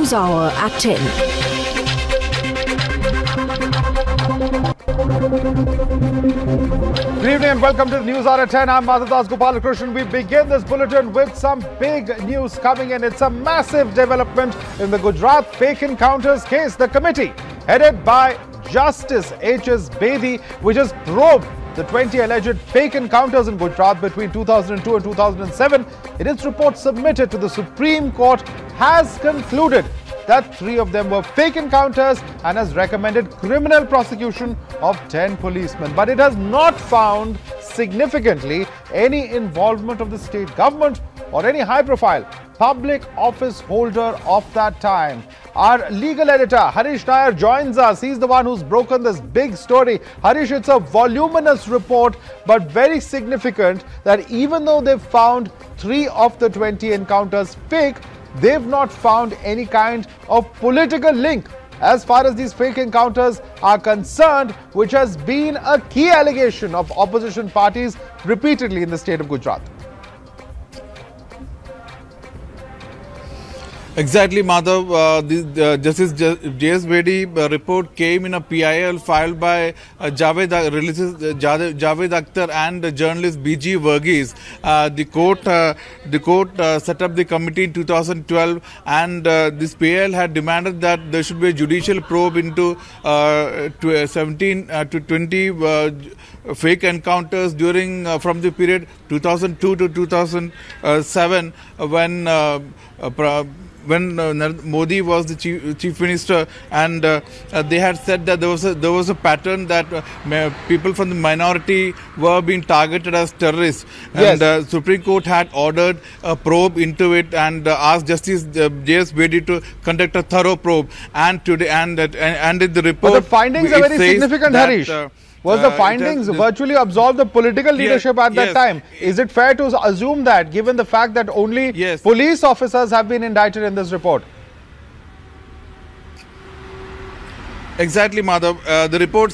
News Hour at 10. Good evening and welcome to the News Hour at 10. I'm Madhadas Gopalakrishnan. We begin this bulletin with some big news coming in. It's a massive development in the Gujarat fake encounters case. The committee, headed by Justice H.S. Bedi, which has probed the 20 alleged fake encounters in Gujarat between 2002 and 2007, in its report submitted to the Supreme Court, has concluded that 3 of them were fake encounters and has recommended criminal prosecution of 10 policemen. But it has not found significantly any involvement of the state government or any high-profile public office holder of that time. Our legal editor, Harish Nair, joins us. He's the one who's broken this big story. Harish, it's a voluminous report, but very significant that even though they've found 3 of the 20 encounters fake, they've not found any kind of political link as far as these fake encounters are concerned, which has been a key allegation of opposition parties repeatedly in the state of Gujarat. Exactly, Madhav. Justice J.S. Bedi report came in a PIL filed by Javed Akhtar and journalist B.G. Verghese. The court set up the committee in 2012, and this PIL had demanded that there should be a judicial probe into 17 to 20 fake encounters during from the period 2002 to 2007 when Modi was the chief minister, and they had said that there was a pattern that people from the minority were being targeted as terrorists. Yes. And Supreme Court had ordered a probe into it and asked Justice J.S. Bedi to conduct a thorough probe. And today, and in the report, but the findings are very significant, Harish. Was the findings virtually absolve the political leadership at that time? Is it fair to assume that, given the fact that only police officers have been indicted in this report? Exactly, Madhav. The report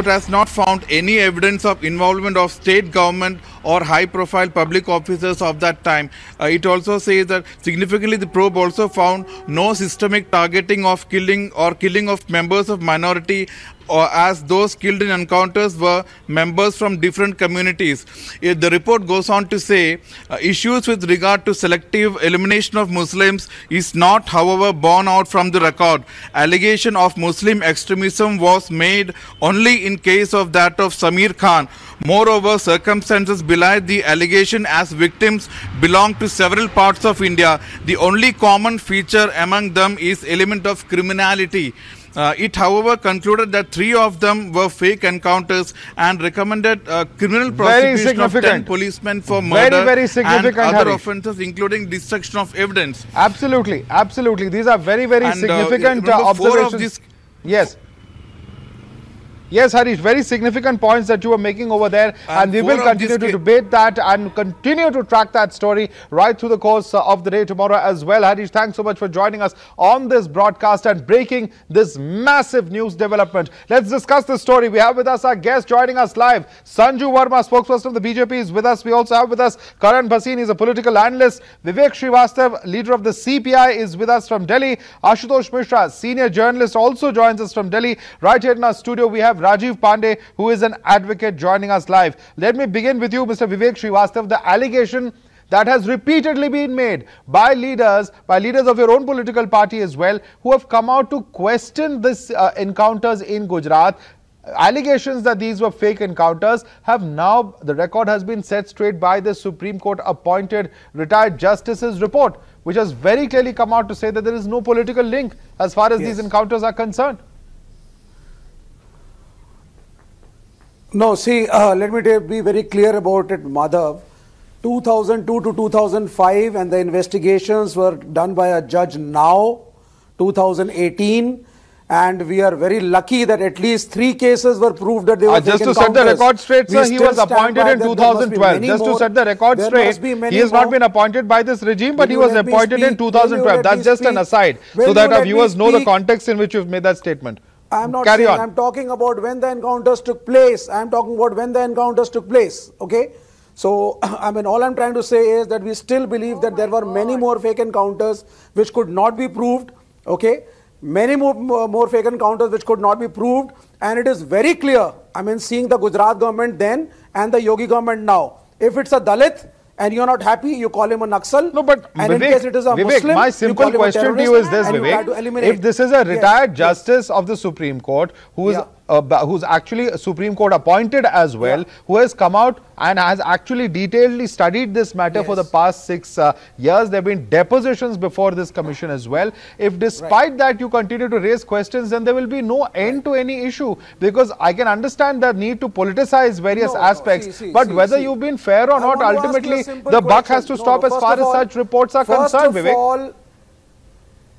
has not found any evidence of involvement of state government or high-profile public officers of that time. It also says that significantly the probe also found no systemic targeting of killing of members of minority, or as those killed in encounters were members from different communities. The report goes on to say issues with regard to selective elimination of Muslims is not, however, borne out from the record. Allegation of Muslim extremism was made only in case of that of Samir Khan. Moreover, circumstances belie the allegation as victims belong to several parts of India. The only common feature among them is element of criminality. It, however, concluded that 3 of them were fake encounters and recommended criminal prosecution of 10 policemen for murder and other offences, including destruction of evidence. Absolutely, absolutely. These are very significant observations. Yes. Yes, Harish, very significant points that you were making over there, and we will continue to debate that and continue to track that story right through the course of the day tomorrow as well. Harish, thanks so much for joining us on this broadcast and breaking this massive news development. Let's discuss the story. We have with us our guest joining us live. Sanju Verma, spokesperson of the BJP, is with us. We also have with us Karan Bhasin, he's a political analyst. Vivek Srivastava, leader of the CPI, is with us from Delhi. Ashutosh Mishra, senior journalist, also joins us from Delhi. Right here in our studio, we have Rajiv Pandey, who is an advocate, joining us live. Let me begin with you, Mr. Vivek Srivastava. The allegation that has repeatedly been made by leaders of your own political party as well, who have come out to question this encounters in Gujarat. Allegations that these were fake encounters have now, the record has been set straight by the Supreme Court appointed retired justice's report, which has very clearly come out to say that there is no political link as far as these encounters are concerned. No, see, let me be very clear about it, Madhav. 2002 to 2005, and the investigations were done by a judge now, 2018, and we are very lucky that at least 3 cases were proved that they were just to set the record straight, sir, he was appointed in 2012. Just to set the record straight, he has not been appointed by this regime, but he was appointed in 2012. That's just an aside, so that our viewers know the context in which you've made that statement. I'm not saying, I'm talking about when the encounters took place. I'm talking about when the encounters took place. Okay. So, I mean, all I'm trying to say is that we still believe that there were many more fake encounters which could not be proved. Okay, many more fake encounters which could not be proved, and it is very clear. I mean, seeing the Gujarat government then and the Yogi government now. If it's a Dalit and you're not happy, you call him a Naxal. No, but and Vivek, in case it is a Muslim, my simple question to you is this, Vivek. If this is a retired justice of the Supreme Court who is who's actually a Supreme Court appointed as well, who has come out and has actually detailedly studied this matter for the past 6 years. There have been depositions before this commission as well. If despite that you continue to raise questions, then there will be no end to any issue, because I can understand the need to politicize various aspects, but whether you've been fair or not, ultimately the buck has to stop as far as such reports are concerned, Vivek. First of all,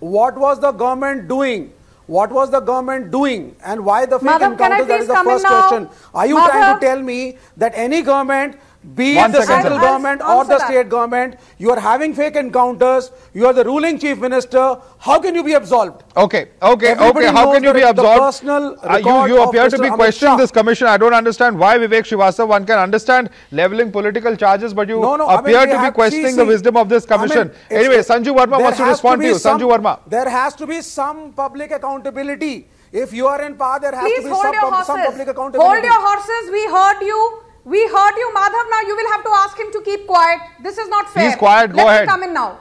what was the government doing? What was the government doing, and why the fake encounters? That is the first question. Are you trying to tell me that any government, be it the central government or the state government, you are having fake encounters, you are the ruling chief minister, how can you be absolved? Okay, how can you be absolved? You appear to be questioning this commission. I don't understand why, Vivek Srivastava. One can understand leveling political charges, but you appear to be questioning the wisdom of this commission. Anyway, Sanju Verma wants to respond to you. Sanju Verma. There has to be some public accountability. If you are in power, there has to be some public accountability. Hold your horses. We heard you. We heard you, Madhav. Now you will have to ask him to keep quiet. This is not fair. He's quiet. Go ahead. Let me come in now.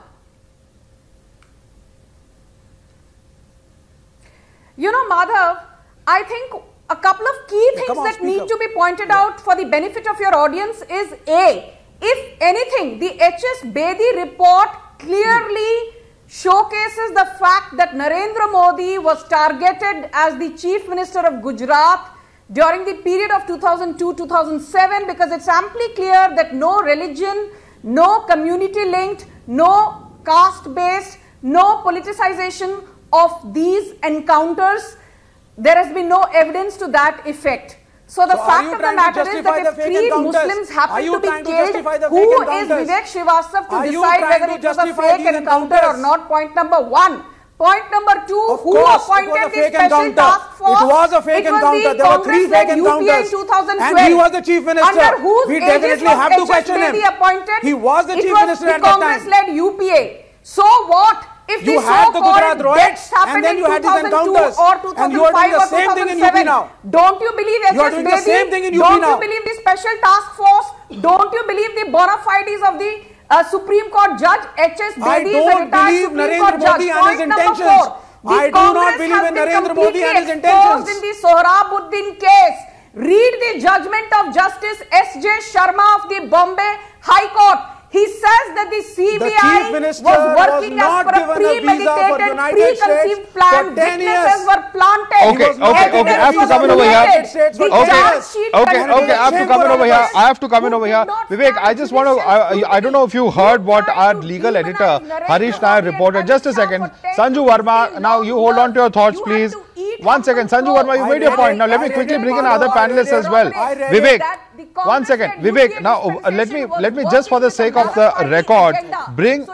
You know, Madhav, I think a couple of key things that need to be pointed out for the benefit of your audience is A, if anything, the HS Bedi report clearly showcases the fact that Narendra Modi was targeted as the Chief Minister of Gujarat during the period of 2002-2007, because it's amply clear that no religion, no community linked, no caste based, no politicization of these encounters, there has been no evidence to that effect. So the fact of the matter is that if 3 Muslims happen to be killed, who is Vivek Srivastava to decide whether it was a fake encounter or not? Point number 1. Point number 2, who appointed the special task force? It was a fake encounter. There were 3 fake encounters. And he was the chief minister. Under whose we definitely have to question him. He was the chief minister at that time. It was the Congress-led UPA. So what? If you had the Gujarat riots, and then you had these encounters, and you are doing the same thing in UP now. Don't you believe you are doing the same thing in UP now? Don't you believe the special task force? Don't you believe the bona fides of the Supreme Court judge HS Bedi? I don't believe Narendra Modi and his intentions. I do not believe in Narendra Modi and his intentions. In the Sohrabuddin case, read the judgment of Justice S.J. Sharma of the Bombay High Court. He says that the CBI was working as per a premeditated, preconceived plan. Witnesses were planted. Okay, I have to come in over here. I have to come in over here. I have to come in over here. Vivek, I just want to, I don't know if you heard what our legal editor Harish Nair reported. Just a second. Sanju Verma, now you hold on to your thoughts, please. 1 second. Sanju Verma, you made your point. Now let me quickly bring in other panelists as well. Vivek, 1 second. Vivek, now let me just for the sake of the record bring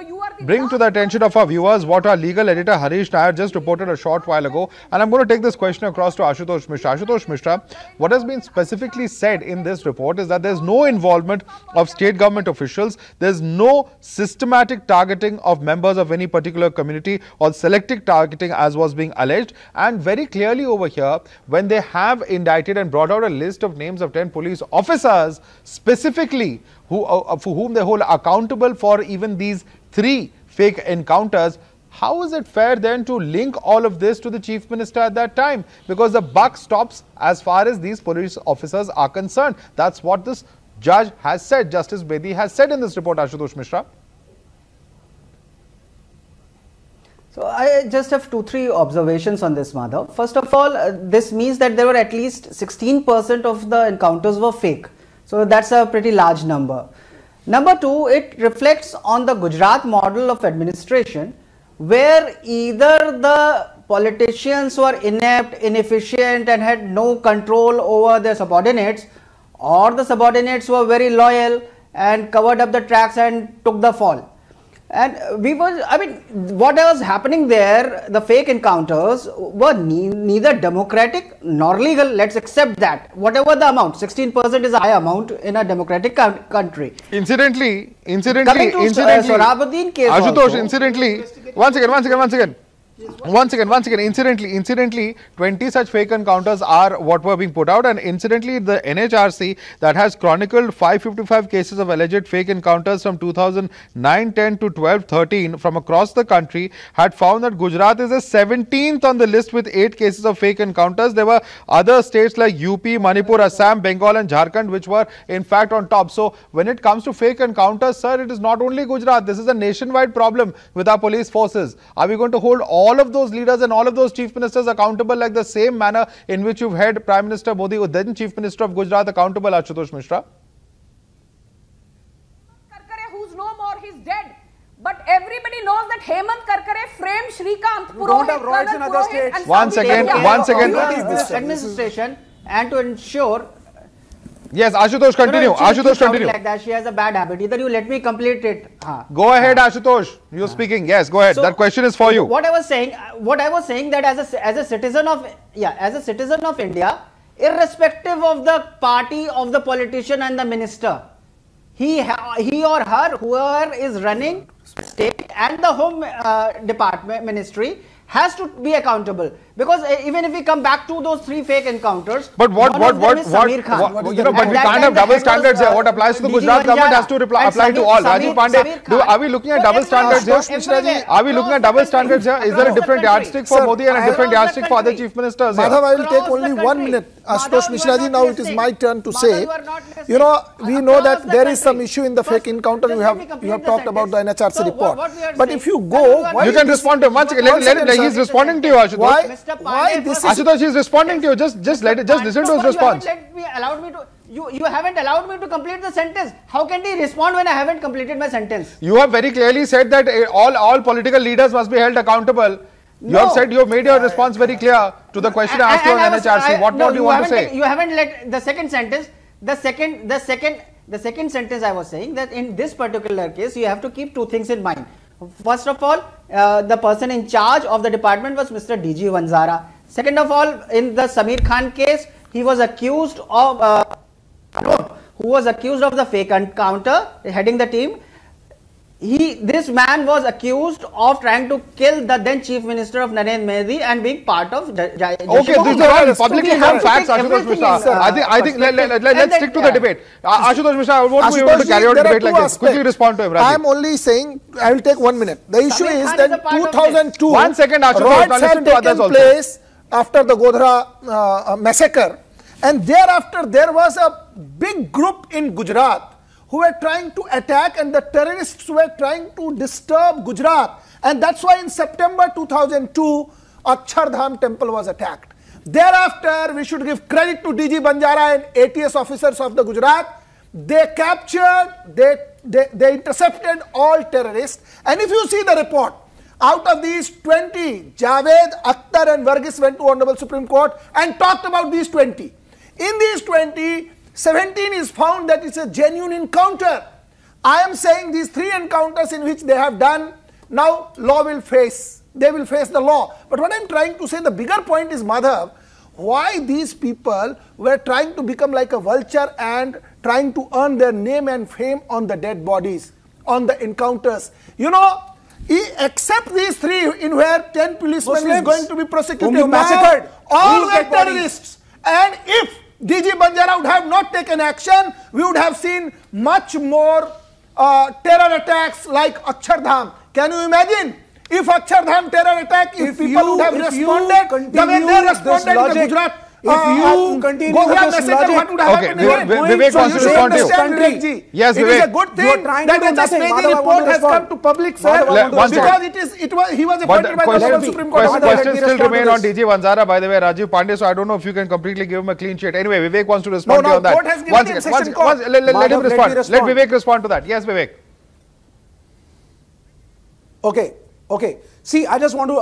to the attention of our viewers what our legal editor Harish Nair just reported a short while ago, and I'm going to take this question across to Ashutosh Mishra. Ashutosh Mishra, what has been specifically said in this report is that there's no involvement of state government officials, there's no systematic targeting of members of any particular community or selective targeting as was being alleged, and very clearly over here when they have indicted and brought out a list of names of 10 police officers specifically for whom they hold accountable for even these 3 fake encounters, how is it fair then to link all of this to the chief minister at that time? Because the buck stops as far as these police officers are concerned. That's what this judge has said, Justice Bedi has said in this report, Ashutosh Mishra. So I just have 2-3 observations on this, Madhav. First of all, this means that there were at least 16% of the encounters were fake. So that's a pretty large number. Number 2, it reflects on the Gujarat model of administration, where either the politicians were inept, inefficient and had no control over their subordinates, or the subordinates were very loyal and covered up the tracks and took the fall. And what was happening there, the fake encounters were neither democratic nor legal. Let's accept that. Whatever the amount, 16% is a high amount in a democratic country. Incidentally, Sohrabuddin case Ashutosh, also, incidentally, one second. Once again, incidentally, 20 such fake encounters are what were being put out, and incidentally, the NHRC that has chronicled 555 cases of alleged fake encounters from 2009-10 to 12-13 from across the country had found that Gujarat is the 17th on the list with 8 cases of fake encounters. There were other states like UP, Manipur, Assam, Bengal and Jharkhand which were in fact on top. So when it comes to fake encounters, sir, it is not only Gujarat. This is a nationwide problem with our police forces. Are we going to hold all of those leaders and all of those chief ministers accountable like the same manner in which you've held Prime Minister Modi, or then Chief Minister of Gujarat, accountable, Ashutosh Mishra? Who's no more, he's dead. But everybody knows that Hemant Karkare framed Shrikant You don't have rights in other states. Once again. This administration, and to ensure. Yes, Ashutosh, continue. Ashutosh, continue. Like that, she has a bad habit. Either you let me complete it. Go ahead, Ashutosh. You're speaking. Yes, go ahead. So, that question is for you. What I was saying that as a citizen of India, irrespective of the party of the politician and the minister, he or her, whoever is running state and the home department ministry, has to be accountable, because even if we come back to those 3 fake encounters, but but we can't have double standards here. What applies to the Gujarat government has to apply to all. Rajiv Pandey, are we looking at double standards here? Are we looking at double standards here? Is there a different yardstick for Modi and a different yardstick for other chief ministers? Madhav, I will take only 1 minute. Ashutosh Mishra ji, now it is my turn to say, we know that there is some issue in the fake encounter. You have talked about the NHRC report. But if you go, you can respond to him once again. He's responding to you, Ashutosh. Why this is... Ashutosh is responding to you. Just listen to his response. You haven't allowed me to complete the sentence. How can he respond when I haven't completed my sentence? You have very clearly said that all political leaders must be held accountable. You have said, you have made your response very clear to the question asked you on NHRC. What more do you want to say? You haven't let the second sentence. The second sentence I was saying that in this particular case you have to keep 2 things in mind. First of all, the person in charge of the department was Mr. DG Vanzara. Second of all, in the Samir Khan case, he was accused of the fake encounter, heading the team. This man was accused of trying to kill the then Chief Minister of Narendra Modi and being part of... Okay, these are all publicly known facts, Ashutosh Mishra. I think let's stick to the debate. Ashutosh Mishra, I won't be able to carry out a debate like this. Quickly respond to him, Rajiv. I am only saying, I will take 1 minute. The issue is that 2002, 1 second, Ashutosh, riots have taken place after the Godhra massacre. And thereafter, there was a big group in Gujarat who were trying to attack, and the terrorists were trying to disturb Gujarat. And that's why in September 2002, Akshardham temple was attacked. Thereafter, we should give credit to DG Banjara and ATS officers of the Gujarat. They captured, they intercepted all terrorists. And if you see the report, out of these 20, Javed, Akhtar and Varghese went to Honorable Supreme Court and talked about these 20. In these 20, 17 is found that it's a genuine encounter. I am saying these 3 encounters in which they have done, now law will face, they will face the law. But what I am trying to say, the bigger point is, Madhav, why these people were trying to become like a vulture and trying to earn their name and fame on the dead bodies, on the encounters. You know, except these 3 in where 10 policemen Muslims is going to be prosecuted, massacred, all were terrorists. And if DG Banjara would have not taken action, we would have seen much more terror attacks like Akshardham. Can you imagine? If Akshardham terror attack, if people would have responded the way they responded in the Gujarat, If you continue with this logic, what would happen again? Vivek wants to respond to you. Yes, Vivek. It is a good thing that the Bedi report has come to public fair because he was appointed by the Supreme Court. Questions still remain on DG Vanzara, by the way, Rajiv Pandey, so I don't know if you can completely give him a clean sheet. Anyway, Vivek wants to respond to you on that. Let him respond. Let Vivek respond to that. Yes, Vivek. Okay. See, I just want to,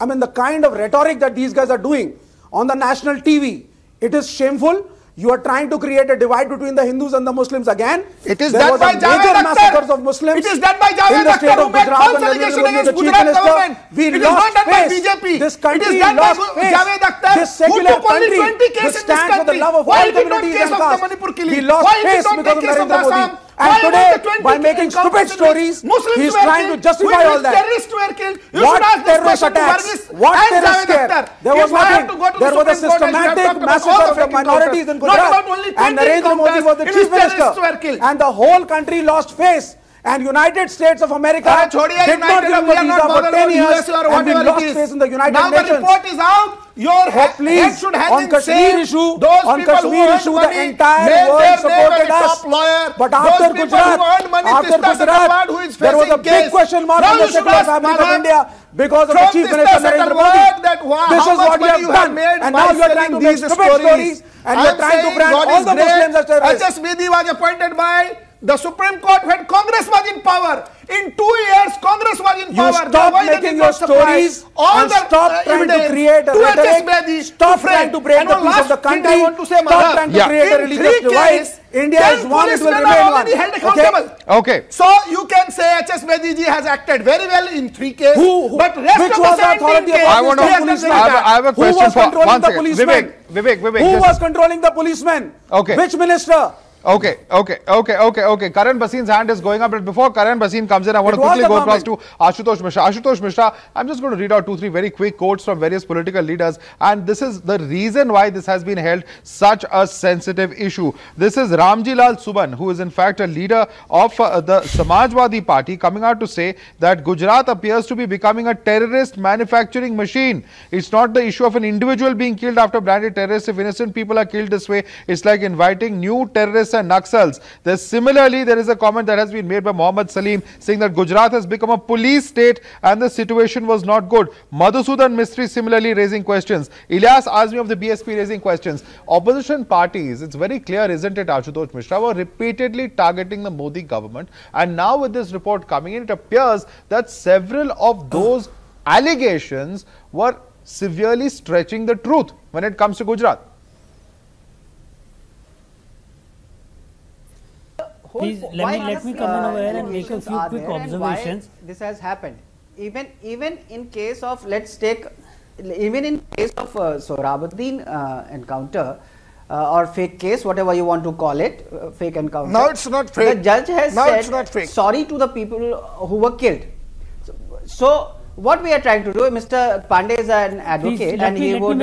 I mean, the kind of rhetoric that these guys are doing on the national TV, it is shameful. You are trying to create a divide between the Hindus and the Muslims again. It is done by Javed massacres of Muslims. It is done by Javed Akhtar, who made false allegation against Gujarat government. It is not done by BJP. This country it is done by Javed Akhtar, who took only 20 cases in this country. Why did not case of the Manipur killing? Why did not take case of the Assam? And today, by making stupid stories, he is trying to justify all that. Terrorists were killed. You What should ask this terrorist question to attacks? Varghese What and terrorist Javed scare? Akhtar. There was If I have nothing. to go to the There was a Supreme Court, I should have systematic talked about all massacre the from fake minorities in encounters. Not Gujarat. about only 20 And Narendra Modi was the encounters. chief It is terrorists minister. were killed. And the whole country lost face. And United States of America Arre, chhodiye did not United, give him we a are visa not for bothered 10 about years. USA or And we whatever lost it is. face in the United Now the Nations. report is out. Your head Please, should hang on in Kashmir shame. issue, Those on people Kashmir who earned issue, the money, entire made world their name supported as a us. top lawyer. But Those after people Gujarat, who earned money, after Tistas Gujarat, Agarwal, who is there was a facing big case. question mark Now on you the should secular ask fabric of Madhav, India because of the from Chief Tistas Minister Narendra Modi. Agarwal that This how is much what you money have you have done. made And by now you are selling trying to make these stupid stories and you are trying to brand all the Muslims as terrorists. HS Bedi was appointed by the Supreme Court when Congress was in power. In 2 years, Congress was in power. You stop making your stories and stop trying to create a rhetoric. Stop trying to break the peace of the country. Stop trying to create a religious divide. India is one, it will remain one. Okay. So you can say HS Bedi ji has acted very well in 3 cases. But rest Which of was the the authority 17 cases, I want to. he has done very I bad. have a Who question was for controlling one the second. policemen? Vivek. Who was controlling the policemen? Okay. Which minister? Okay. Karan Bhasin's hand is going up, but before Karan Bhasin comes in, I want to quickly go across to Ashutosh Mishra. Ashutosh Mishra, I'm just going to read out 2-3 very quick quotes from various political leaders, and this is the reason why this has been held such a sensitive issue. This is Ramji Lal Suban, who is in fact a leader of the Samajwadi Party, coming out to say that Gujarat appears to be becoming a terrorist manufacturing machine. It's not the issue of an individual being killed after branded terrorists. If innocent people are killed this way, it's like inviting new terrorists and Naxals. Similarly, there is a comment that has been made by Mohammad Salim saying that Gujarat has become a police state and the situation was not good. Madhusudan Mistry similarly raising questions. Ilyas Azmi of the BSP raising questions. Opposition parties, it's very clear, isn't it, Ashutosh Mishra, were repeatedly targeting the Modi government, and now with this report coming in, it appears that several of those allegations were severely stretching the truth when it comes to Gujarat. Please let me come in over here and make a few quick observations. This has happened. Even in case of, let's take, even in case of Sohrabuddin encounter or fake case, whatever you want to call it, fake encounter. Now it's not fake. The judge has said sorry to the people who were killed. So what we are trying to do, Mr. Pandey is an advocate, and he would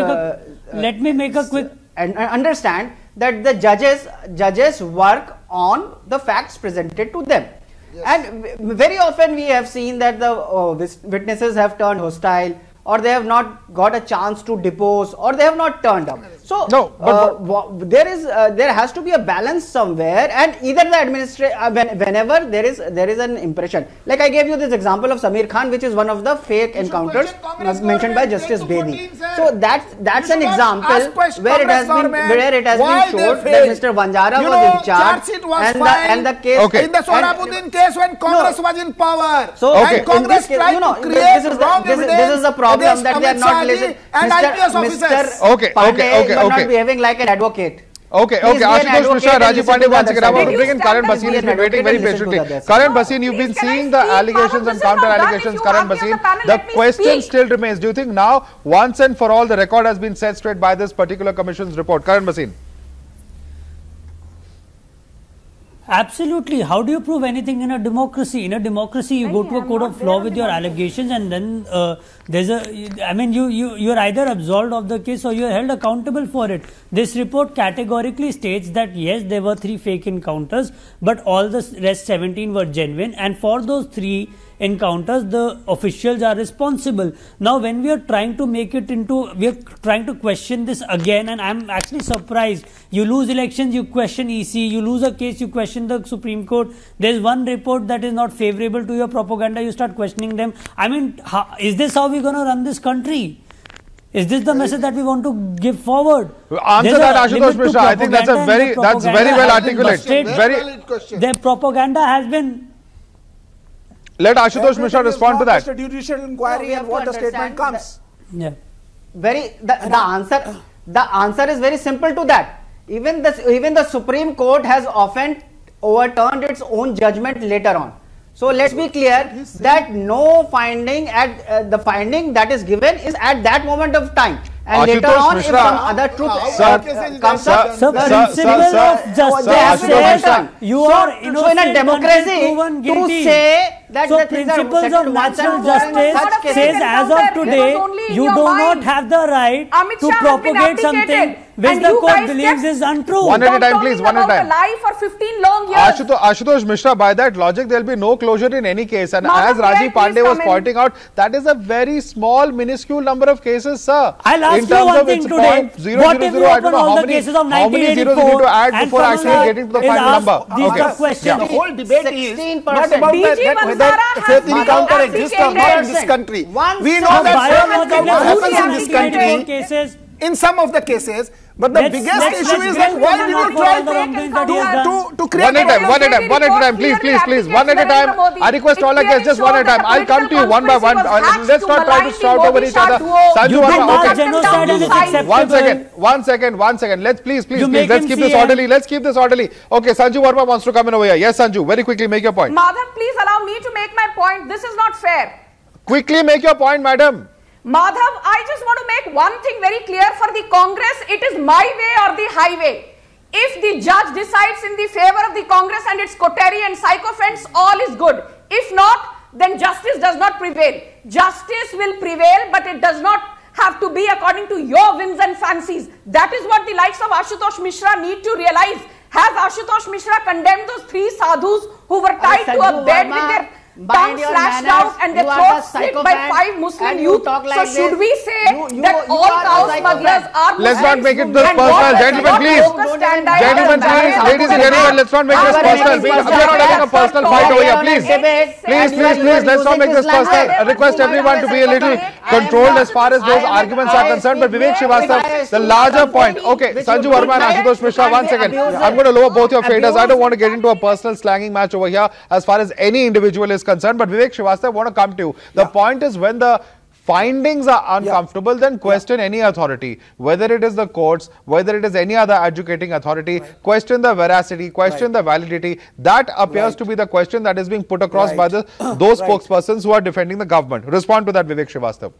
let me make a quick and understand that the judges work on the facts presented to them. Yes. And very often we have seen that the witnesses have turned hostile, or they have not got a chance to depose, or they have not turned up. So there has to be a balance somewhere, and either the administration, whenever there is an impression, like I gave you this example of Samir Khan, which is one of the fake encounters mentioned by Justice Bedi. So that's an example where it has been showed that Mr. Vanjara was in charge, and the case in the Sohrabuddin case when Congress was in power. So and Congress tried to create wrong evidence. This is the problem, that they are not listening. Mr. Pandey will not behaving like an advocate. Okay, Ashutosh Mishra, Rajiv Pandey, once again, I want to bring in Karan Bhasin. He's been waiting very patiently. Karan Bhasin, you've been seeing the allegations and counter allegations. Karan Bhasin, the question still remains. Do you think now, once and for all, the record has been set straight by this particular commission's report? Karan Bhasin. Absolutely. How do you prove anything in a democracy? In a democracy, you go to a court of law with your allegations, and then there's a. I mean, you are either absolved of the case or you are held accountable for it. This report categorically states that yes, there were 3 fake encounters, but all the rest 17 were genuine, and for those 3 encounters, the officials are responsible. Now, when we are trying to make it into, we are trying to question this again, and I'm actually surprised. You lose elections, you question EC. You lose a case, you question the Supreme Court. There's one report that is not favorable to your propaganda, you start questioning them. I mean, is this how we're going to run this country? Is this the message that we want to give forward? Answer that, Ashutosh Mishra. I think that's very well articulated. Very valid question. Their propaganda has been. Let Ashutosh Mishra respond to that. The judicial inquiry and what the statement comes. Yeah. The answer is very simple to that. Even the Supreme Court has often overturned its own judgment later on. So let's be clear that no finding the finding that is given is at that moment of time. And later on, if some other truth comes up, the principle of justice says you are innocent. So in a democracy, to say that so principles of natural justice says as of today, you do not have the right to propagate something which the court believes is untrue. One at a time, please. One at a time. Lie for 15 long years. Ashutosh Mishra, by that logic, there will be no closure in any case. And as Rajiv Pandey was pointing out, that is a very small, minuscule number of cases, sir. I'll ask you one thing today. What if you open all the cases of 1984 how many zeros you need to add before actually getting to the final number? The whole debate is not about whether faith encounter exists or not in this country. We know that faith encounter happens in this country in some of the cases, but the biggest issue is that why did you try to create one at a time, please, one at a time. I request all our guests just one at a time. I'll come to you one by one. Let's not try to shout over each other. Sanju, one second. Let's please, let's keep this orderly. Okay, Sanju Verma wants to come in over here. Yes, Sanju, very quickly make your point. Madhav, please allow me to make my point. This is not fair. Quickly make your point, madam. Madhav, I just want to make one thing very clear for the Congress. It is my way or the highway. If the judge decides in the favor of the Congress and its coterie and sycophants, all is good. If not, then justice does not prevail. Justice will prevail, but it does not have to be according to your whims and fancies. That is what the likes of Ashutosh Mishra need to realize. Has Ashutosh Mishra condemned those 3 sadhus who were tied to a bed with their tongue slashed out and their throats slit by 5 Muslim youth? So should we say that all cow smugglers are Muslims? Let's not make it this personal. Gentlemen, please. Ladies and gentlemen, let's not make this personal. We are not having a personal fight over here. Please. Let's not make this personal. I request everyone to be a little controlled as far as those arguments are concerned. But Vivek Srivastava, the larger point. Okay, Sanju Verma and Ashutosh Mishra, 1 second. I'm going to lower both your faders. I don't want to get into a personal slanging match over here as far as any individual is concerned, but Vivek Srivastava, I want to come to you. The point is, when the findings are uncomfortable, then question any authority, whether it is the courts, whether it is any other adjudicating authority, question the veracity, question the validity. That appears to be the question that is being put across by those spokespersons who are defending the government. Respond to that, Vivek Srivastava.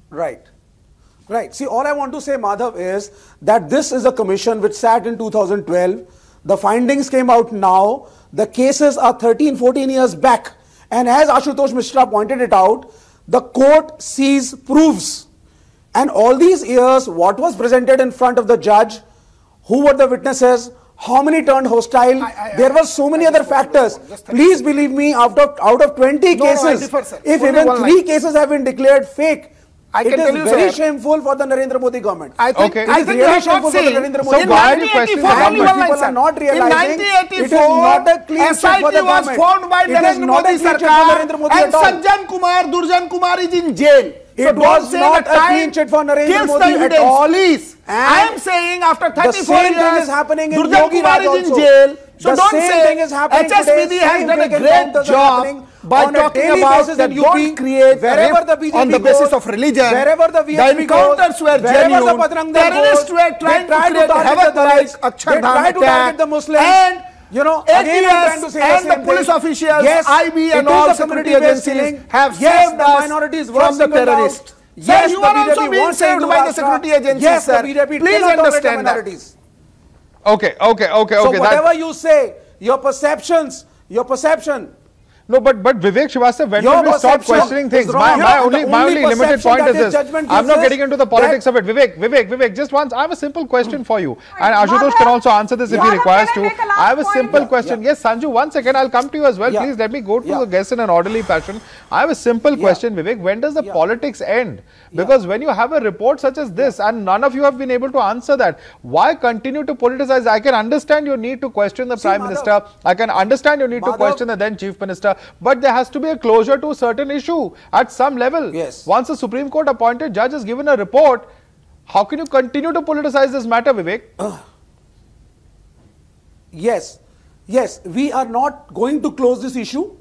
Right. See, all I want to say, Madhav, is that this is a commission which sat in 2012. The findings came out now. The cases are 13, 14 years back. And as Ashutosh Mishra pointed it out, the court sees proofs. And all these years, what was presented in front of the judge, who were the witnesses, how many turned hostile, there were so many other factors. Please believe me, out of 20 cases, if even 3 cases have been declared fake, it is very shameful for the Narendra Modi government. I think it is really shameful for the Narendra Modi government. So why are you questioning the government? People are not realizing it is not a clean sheet for the government. was formed by Narendra Modi Sarkar, and Sajjan Kumar, Durjan Kumar is in jail. It was not a clean sheet for Narendra Modi at all. I am saying after 34 years, the same thing is happening in Durjan Kumar is in jail. So don't say HSBD has done a great job by talking about that don't create wherever the BJP on the basis of religion. Wherever the VHP encounters were genuine. Terrorists were trying to create havoc like Akshardham attack. The Muslims. And ATS and the police officials, IB and all security agencies have saved us from the terrorists. Yes, you are also being saved by the security agencies, sir. Please understand that. Okay. So whatever you say, your perception. No, but Vivek Srivastava, when will we stop questioning things? My only limited point is this. I'm not getting into the politics of it. Vivek, just once, I have a simple question for you. And Ashutosh can also answer this if he requires to. I have a simple question. Yes, Sanju, 1 second, I'll come to you as well. Please let me go to the guests in an orderly fashion. I have a simple question, Vivek. When does the politics end? Because when you have a report such as this, and none of you have been able to answer that, why continue to politicize? I can understand your need to question the Prime Minister. I can understand your need to question the then Chief Minister. But there has to be a closure to a certain issue at some level. Yes. Once a Supreme Court appointed judge has given a report, how can you continue to politicize this matter, Vivek? Yes, we are not going to close this issue.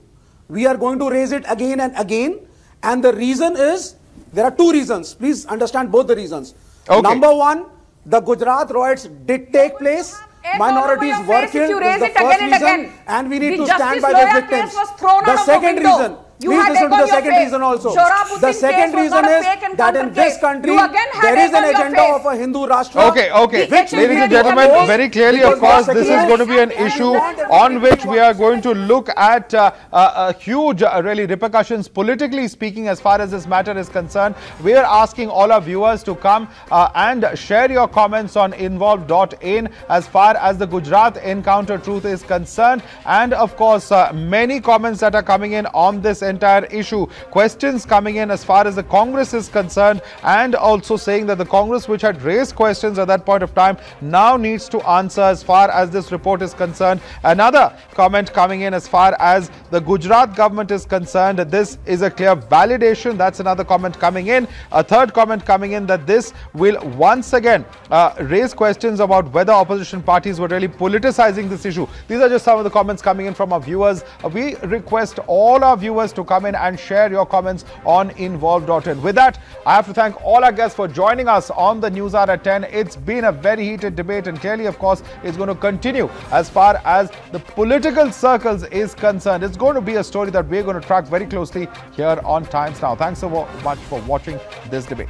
We are going to raise it again and again. And the reason is, there are 2 reasons. Please understand both the reasons. Okay. Number 1, the Gujarat riots did take place. Minorities were killed. This is the first reason, and we need to stand by the victims. The second reason, You Please had listen egg to on the your second face. reason also. Shorabuddin The second case was reason not a is fake that encounter in this case. country, You again had there egg is an on your agenda face. of a Hindu Rashtra. Okay. The Ladies and gentlemen, very clearly, of course, this is going to be an issue on which we are going to look at huge, really, repercussions, politically speaking, as far as this matter is concerned. We are asking all our viewers to come and share your comments on involved.in as far as the Gujarat encounter truth is concerned. And of course, many comments that are coming in on this entire issue. Questions coming in as far as the Congress is concerned, and also saying that the Congress, which had raised questions at that point of time, now needs to answer as far as this report is concerned. Another comment coming in as far as the Gujarat government is concerned, this is a clear validation. That's another comment coming in. A third comment coming in that this will once again raise questions about whether opposition parties were really politicizing this issue. These are just some of the comments coming in from our viewers. We request all our viewers to come in and share your comments on involved.in. With that, I have to thank all our guests for joining us on the News Hour at 10. It's been a very heated debate, and clearly, of course, it's going to continue as far as the political circles is concerned. It's going to be a story that we're going to track very closely here on Times Now. Thanks so much for watching this debate.